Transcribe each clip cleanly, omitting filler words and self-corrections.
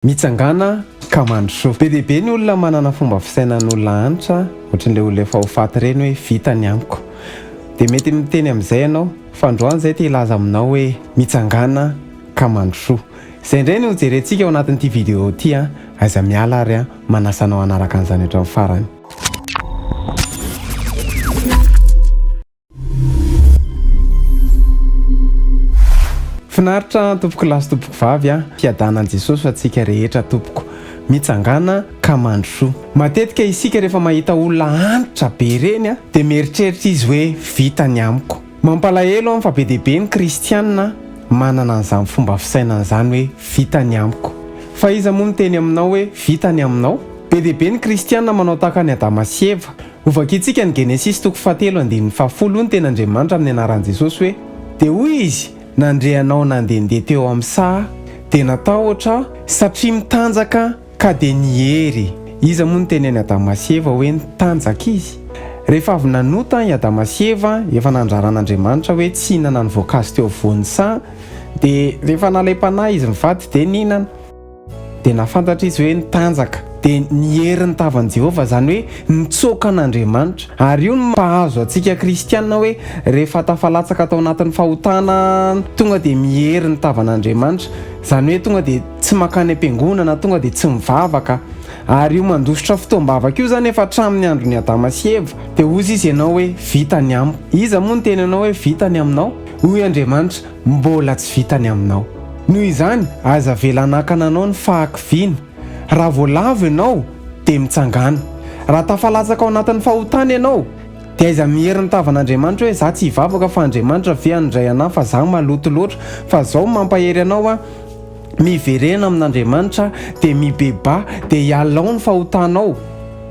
Mitsangana ka mandrosoa. Be dia be ny olona manana fomba fisainan'olona hanitra, ohatran'ilay olona efa ho faty ireny hoe vita ny amiko. Dia mety miteny amin'izay ianao fa androany izay te hilaza aminao hoe mitsangana ka mandrosoa. Izay indray no jerentsika ao anatin'ity vidéo ity aiza miala ary manasanao hanaraka an'izany hatramin'ny farany. Finaritra tompoko lahy sy tompoko vavy fiadanan'i Jesosy fa antsika rehetra tompoko mitsangana ka mandrosoa. Matetika isika rehefa mahita olona antitra be ireny dia mieritreritra izy hoe vita ny amiko. Mampalahelo fa be dia be ny kristianina manana an'izany fomba fisainana izany hoe vita ny amiko. Fa iza moa miteny aminao hoe vita ny aminao? Be dia be ny kristianina manao tahaka ny Adama sy Eva. Ovakitsika ny Genesis 3:7-10 ny ten'Andriamanitra amin'ny anaran'i Jesosy hoe dia hoy izy nandrehanao nandehandeha teo amin'ny saha dia natao ohatra satria mitanjaka ka dia nihery. Iza moa ny teny any Adama sy Eva hoe nitanjaka izy? Rehefa avy nanota i Adama sy Eva efa nandraran'Andriamanitra hoe tsy hihinana ny voankazo teo afovoan'ny saha, dia rehefa nalay-panahy izy mivady dia nihinana, dia nafantatra izy hoe nitanjaka dia nihery ny tavan'i Jehovah, izany hoe nitsoaka an'Andriamanitra. Ary io no mpahazo antsika kristianina hoe rehefa tafalatsaka tao anatin'ny fahotana tonga dia mihery ny tavan'Andriamanitra, izany hoe tonga dia tsy makany am-piangonana, tonga dia tsy mivavaka. Ary io mandositra fotoam-bavaka io zany efa hatramin'ny andron'ny Adama sy Eva. Dia ozy izy ianao hoe vita ny amiko. Iza moa ny teny ianao hoe vita ny aminao? Hoy Andriamanitra mbola tsy vita ny aminao. Noho izany aza velanakana anao ny fahakiviana. Raha voalavo ianao dia mitsangana. Raha tafalatsaka ao anatin'ny fahotana ianao dia aiza mihery ny tavan'Andriamanitra hoe za tsy hivavaka fa Andriamanitra ve handray anahy fa za maloto loatra, fa zao mampahery anao miverena amin'Andriamanitra dia mibeba dia hialao ny fahotanao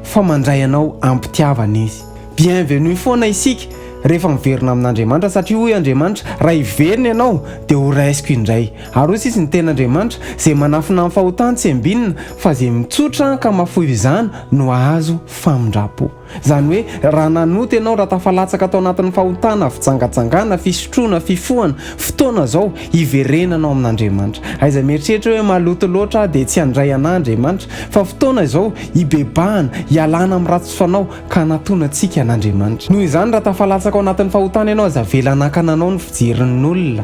fa mandray anao ampitiavana izy. Bienvenue foana isika rehefa miverina amin'Andriamanitra, satria hoy Andriamanitra raha hiverina ianao dia ho raisiko indray. Ary hoy izy ny ten'Andriamanitra izay manafina amin'ny fahotana tsy ambinina fa izay mitsotra ka mahafoy izany no ahazo famindrapo. Izany hoe raha nanota ianao, raha tafalatsaka tao anatin'ny fahotana, fitsangatsangana, fisotroana, fifohana, fotoana izao hiverenanao amin'Andriamanitra. Aiza mieritreritra hoe maloto loatra dia tsy handray anahy Andriamanitra, fa fotoana izao hibebahana, hialana amin'ny ratsy fanao ka natonantsika an'Andriamanitra. Noho izany raha tafalatsaka ao anatin'ny fahotana ianao, aza velanakana anao ny fijerin'ny olona.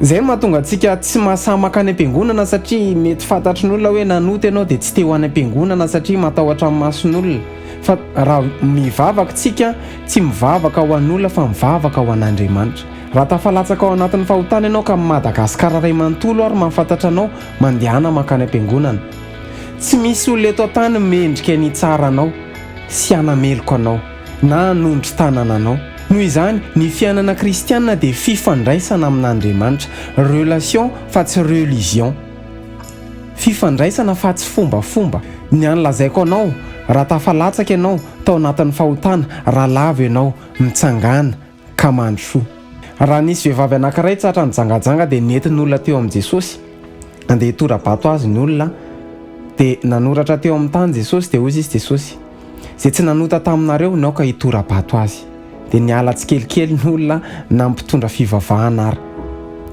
Izay no mahatonga antsika tsy mahasahy makany am-piangonana, satria mety fantatry ny olona hoe nanota ianao dia tsy te ho any am-piangonana satria matahotra amin'ny mason'olona. Fa raha mivavaka tsika, tsy mivavaka ho an'olona fa mivavaka ho an'Andriamanitra. Raha tafalatsaka ao anatin'ny fahotana ianao ka Madagasikara ray manontolo ary mahafantatra anao mandehana makany am-piangonana, tsy misy olona eto an-tany mendrika ny tsara anao sy hanameloko anao na hanondro tanana anao. Noho izany ny fiainana kristianina dia fifandraisana amin'Andriamanitra, relation fa tsy religion. Fifandraisana fa tsy fombafomba. Ny an'lazaiko anao, raha tafalatsaka ianao tao anatin'ny fahotana, raha lavo ianao mitsangana ka mandrosoa. Raha nisy vehivavy anankiray tsatra nijangajanga dia nentin'ny olona teo amin'i Jesosy, andeha hitora-bato azy ny olona dia nanoratra teo amin'ny tany Jesosy dia hoy izy Jesosy izay tsy nanota taminareo nao ka hitora-bato azy. Dia niala tsikelikely ny olona nampitondra fivavahana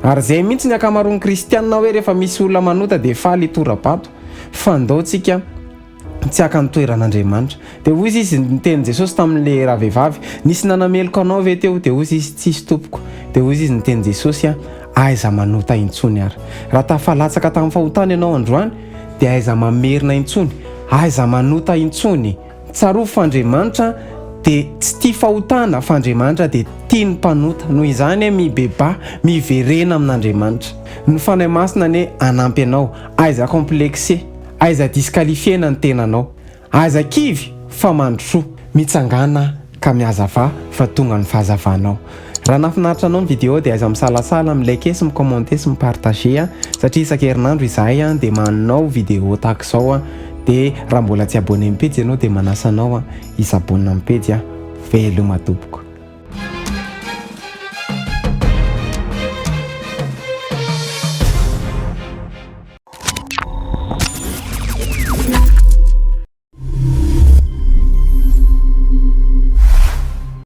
ary izay mihitsy ny akamaroan'ny kristianina hoe rehefa misy olona manota dia faly hitora-bato, fandaontsika tsy haka ny toeran'Andriamanitra. Dia hoy izy ny tenin' Jesosy tamin'ilay raha vehivavy, nisy nanameloko anao ve teo? Dia hoy izy tsisy tompoko. Dia hoy izy ny tenin' Jesosy aiza manota intsony ary. Raha tafalatsaka tamin'ny fahotana ianao androany dia aiza mamerina intsony, aiza manota intsony. Tsaroa fa Andriamanitra dia tsy tia fahotana fa Andriamanitra dia tia ny mpanota. Noho izany mibeba, miverena amin'Andriamanitra. Ny fanahy masina ny anampy anao, aiza complexé, aiza disqualifiena ny tenanao, aiza kivy fa mandrosoa, mitsangana ka mihazava fa tonga ny fahazavanao. Raha nafinaritra anao ny vidéo dia aiza misalasala, milike sy micommente sy mipartage satria isan-kerinandro izahay dia manao vidéo tahaka izao dia raha mbola tsy abonné amin'ny page ianao dia manasa anao hisabonina amin'ny page. Veloma tompoko.